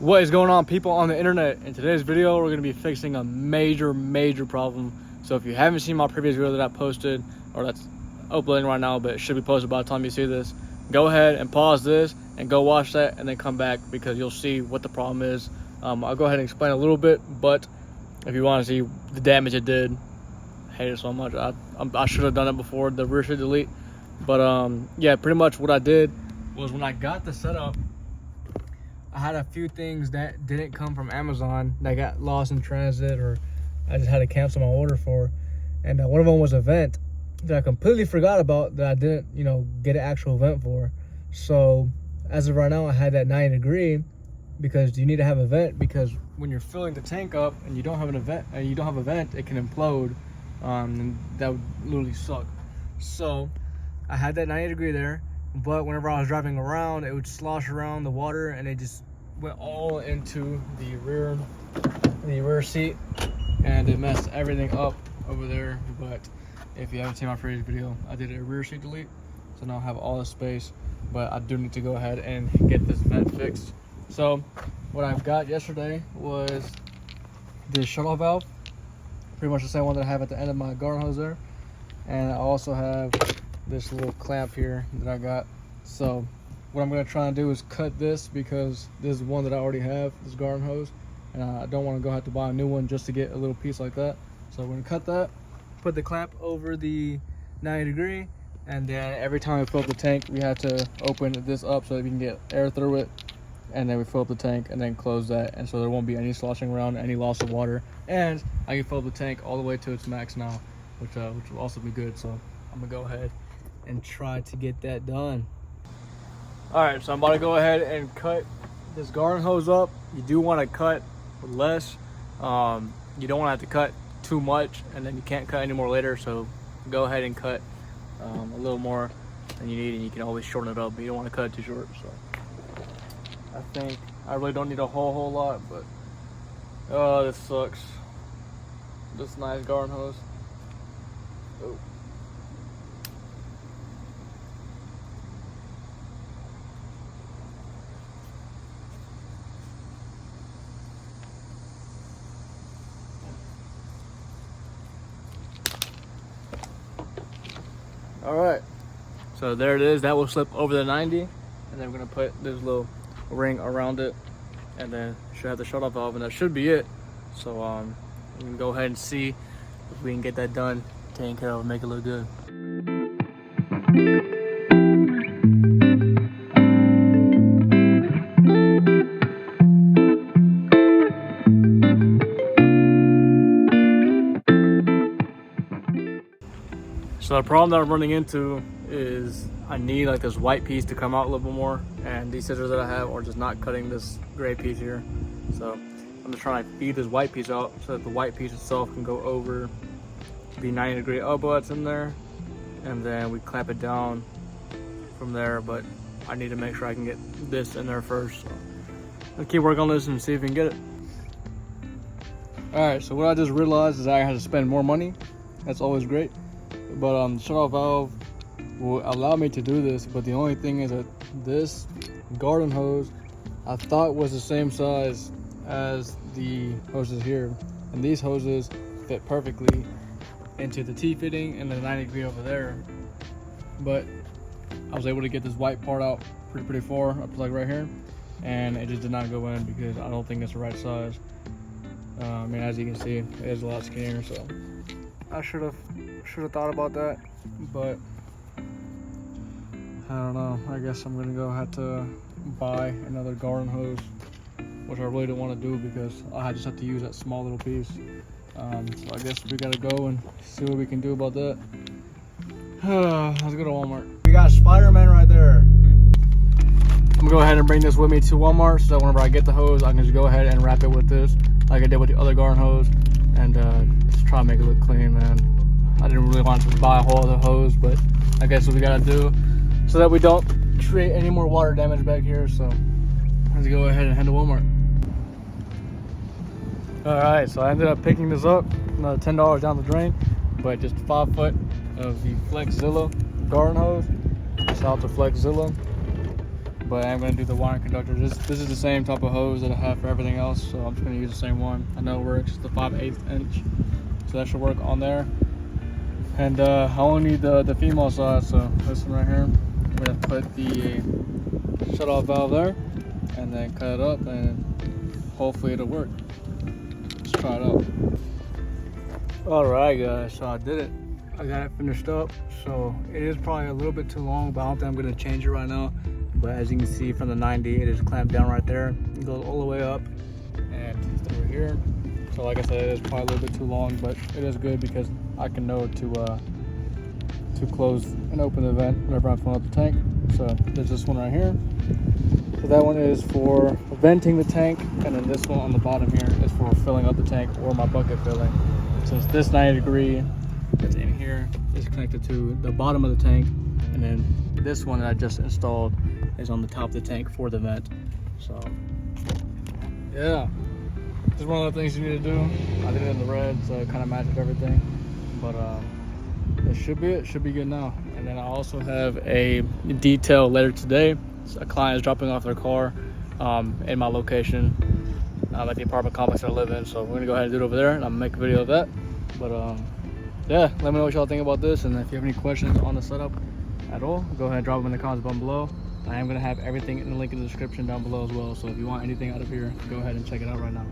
What is going on, people on the internet? In today's video, we're going to be fixing a major problem. So if you haven't seen my previous video that I posted, or that's uploading right now, but it should be posted by the time you see this, go ahead and pause this and go watch that and then come back, because you'll see what the problem is. I'll go ahead and explain a little bit, but if you want to see the damage it did, I hate it so much. I should have done it before the rear should delete. But yeah, pretty much what I did was, when I got the setup, I had a few things that didn't come from Amazon that got lost in transit, or I just had to cancel my order for. And one of them was a vent that I completely forgot about, that I didn't, get an actual vent for. So as of right now, I had that 90 degree, because you need to have a vent, because when you're filling the tank up and you don't have an event, it can implode, and that would literally suck. So I had that 90 degree there, but whenever I was driving around, it would slosh around the water, and it just went all into the rear seat, and it messed everything up over there. But if you haven't seen my previous video, I did a rear seat delete, so now I have all the space. But I do need to go ahead and get this vent fixed. So what I've got yesterday was the shuttle valve, pretty much the same one that I have at the end of my garden hose there, and I also have this little clamp here that I got. So what I'm going to try and do is cut this, because this is one that I already have, this garden hose, and I don't want to have to buy a new one just to get a little piece like that. So we're going to cut that, put the clamp over the 90 degree, and then every time we fill up the tank, we have to open this up so that we can get air through it, and then we fill up the tank and then close that, and so there won't be any sloshing around, any loss of water, and I can fill up the tank all the way to its max now, which will also be good. So I'm gonna go ahead and try to get that done. All right, so I'm about to go ahead and cut this garden hose up. You do want to cut less. You don't want to have to cut too much, and then you can't cut any more later. So go ahead and cut a little more than you need, and you can always shorten it up, but you don't want to cut it too short. So I think I really don't need a whole lot, but oh, this sucks. This nice garden hose. Oh. All right, so there it is. That will slip over the 90, and then we're gonna put this little ring around it, and then should have the shut off valve, and that should be it. So we can go ahead and see if we can get that done, taken care of, and make it look good. So the problem that I'm running into is I need like this white piece to come out a little bit more, and these scissors that I have are just not cutting this gray piece here. So I'm just trying to feed this white piece out so that the white piece itself can go over the 90 degree elbow that's in there, and then we clamp it down from there. But I need to make sure I can get this in there first. So I'll keep working on this and see if we can get it. All right, so what I just realized is I had to spend more money. That's always great. But the shut-off valve will allow me to do this, but the only thing is that this garden hose I thought was the same size as the hoses here, and these hoses fit perfectly into the T-fitting and the 90 degree over there. But I was able to get this white part out pretty far, up to like right here, and it just did not go in because I don't think it's the right size. I mean, as you can see, it is a lot skinnier, so I should have thought about that, but I don't know. I guess I'm gonna have to buy another garden hose, which I really don't want to do, because I just have to use that small little piece. So I guess we gotta go and see what we can do about that. Let's go to Walmart. We got Spider-Man right there. I'm gonna go ahead and bring this with me to Walmart, so that whenever I get the hose, I can just go ahead and wrap it with this, like I did with the other garden hose, and just try to make it look clean, man. I didn't really want to buy a whole other hose, but I guess what we gotta do so that we don't create any more water damage back here. So let's go ahead and head to Walmart. All right, so I ended up picking this up, another $10 down the drain, but just 5 foot of the Flexzilla garden hose. Shout out to Flexzilla. but I'm gonna do the wiring conductor. This is the same type of hose that I have for everything else, so I'm just gonna use the same one. I know it works. It's the 5/8 inch, so that should work on there. And I only need the female side, so this one right here. I'm gonna put the shut-off valve there, and then cut it up, and hopefully it'll work. Let's try it out. All right, guys. So I did it. I got it finished up. So it is probably a little bit too long, but I don't think I'm gonna change it right now. But as you can see from the 90, it is clamped down right there. It goes all the way up and it's over here. So like I said, it is probably a little bit too long, but it is good because I can know to close and open the vent whenever I'm filling up the tank. So there's this one right here. So that one is for venting the tank, and then this one on the bottom here is for filling up the tank or my bucket filling. Since this 90 degree that's in here is connected to the bottom of the tank, and then this one that I just installed is on the top of the tank for the vent. So yeah, this is one of the things you need to do. I did it in the red, so it kind of matches everything, but it should be good now. And then I also have a detail later today. So a client is dropping off their car in my location at the apartment complex I live in, so we're gonna go ahead and do it over there, and I'm gonna make a video of that. But yeah, let me know what y'all think about this, and if you have any questions on the setup at all, go ahead and drop them in the comments down below. I am gonna have everything in the link in the description down below as well, so if you want anything out of here, go ahead and check it out right now.